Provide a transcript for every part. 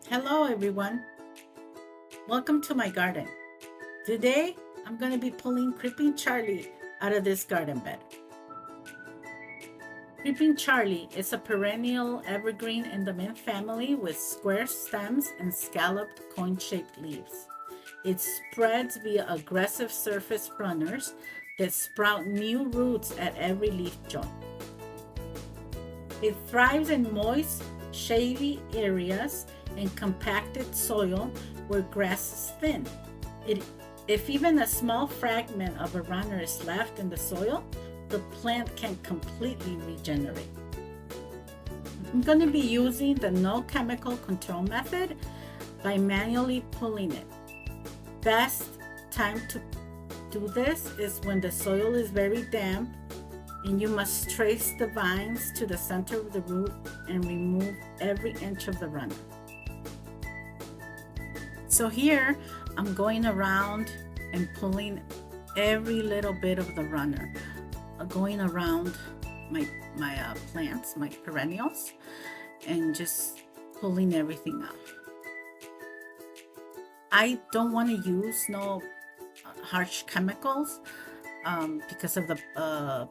Hello, everyone. Welcome to my garden. Today, I'm going to be pulling Creeping Charlie out of this garden bed. Creeping Charlie is a perennial evergreen in the mint family with square stems and scalloped cone-shaped leaves. It spreads via aggressive surface runners that sprout new roots at every leaf joint. It thrives in moist, shady areas and compacted soil where grass is thin. It, if even a small fragment of a runner is left in the soil, the plant can completely regenerate. I'm going to be using the no chemical control method by manually pulling it. Best time to do this is when the soil is very damp and you must trace the vines to the center of the root and remove every inch of the runner. So here I'm going around and pulling every little bit of the runner, going around my plants, my perennials, and just pulling everything out. I don't want to use no harsh chemicals because of the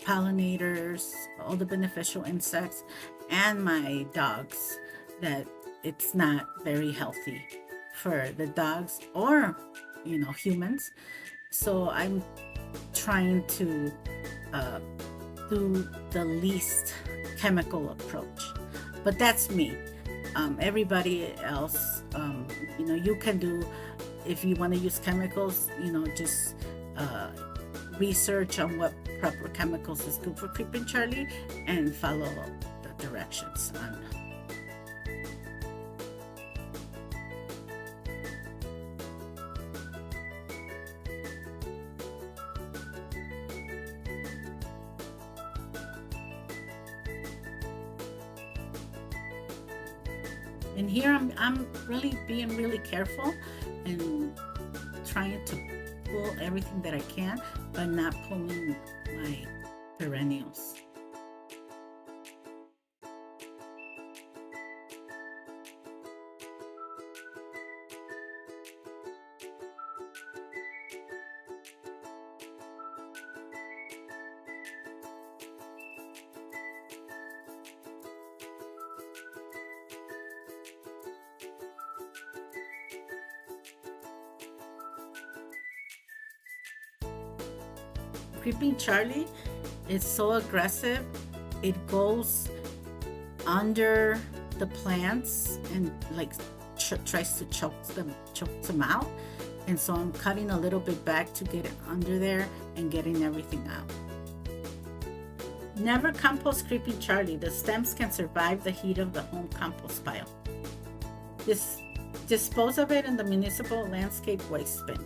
pollinators, all the beneficial insects, and my dogs, that it's not very healthy for the dogs or humans. So I'm trying to do the least chemical approach, but that's me. Everybody else, you can do, if you want to use chemicals, just research on what proper chemicals is good for Creeping Charlie and follow the directions on. And here I'm really being really careful and trying to pull everything that I can, but not pulling my perennials. Creeping Charlie is so aggressive, it goes under the plants and like tries to choke them out. And so I'm cutting a little bit back to get it under there and getting everything out. Never compost Creeping Charlie. The stems can survive the heat of the home compost pile. Dispose of it in the municipal landscape waste bin.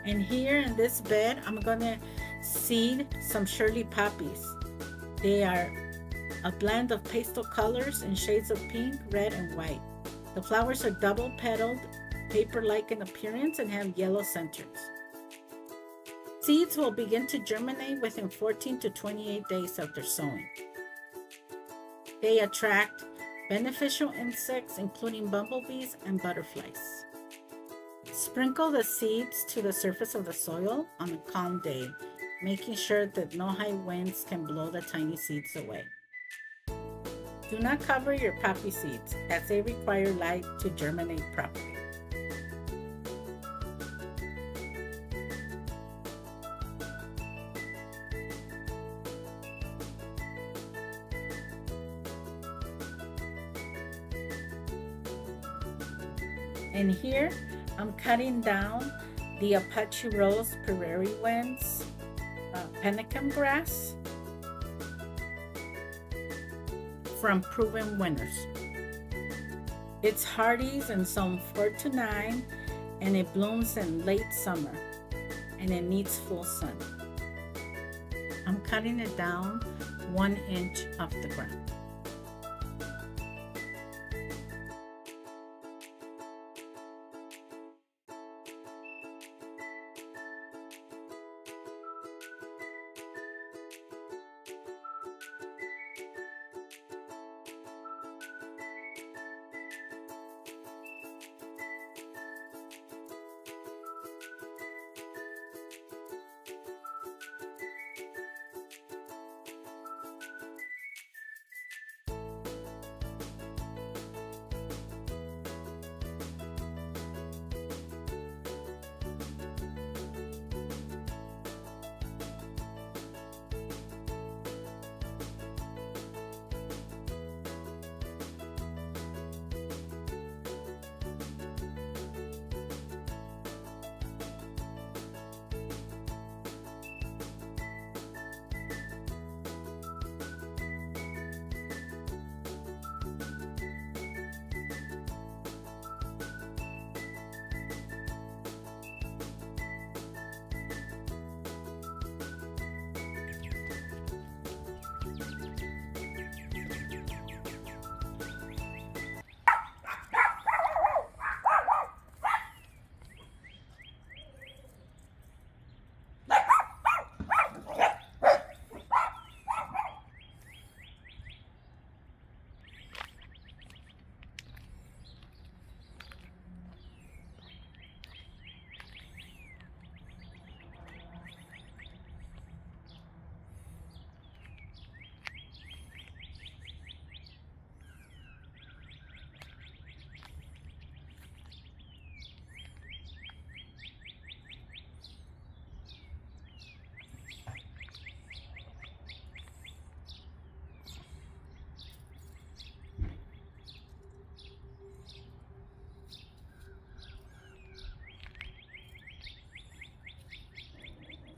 And here in this bed, I'm gonna seed some Shirley poppies. They are a blend of pastel colors in shades of pink, red, and white. The flowers are double petaled, paper-like in appearance, and have yellow centers. Seeds will begin to germinate within 14 to 28 days after sowing. They attract beneficial insects, including bumblebees and butterflies. Sprinkle the seeds to the surface of the soil on a calm day, making sure that no high winds can blow the tiny seeds away. Do not cover your poppy seeds, as they require light to germinate properly. And here I'm cutting down the Apache Rose Prairie Winds Penicum grass from proven winners. It's hardies in zone 4 to 9, and it blooms in late summer, and it needs full sun. I'm cutting it down 1 inch off the ground.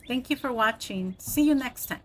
Thank you for watching. See you next time.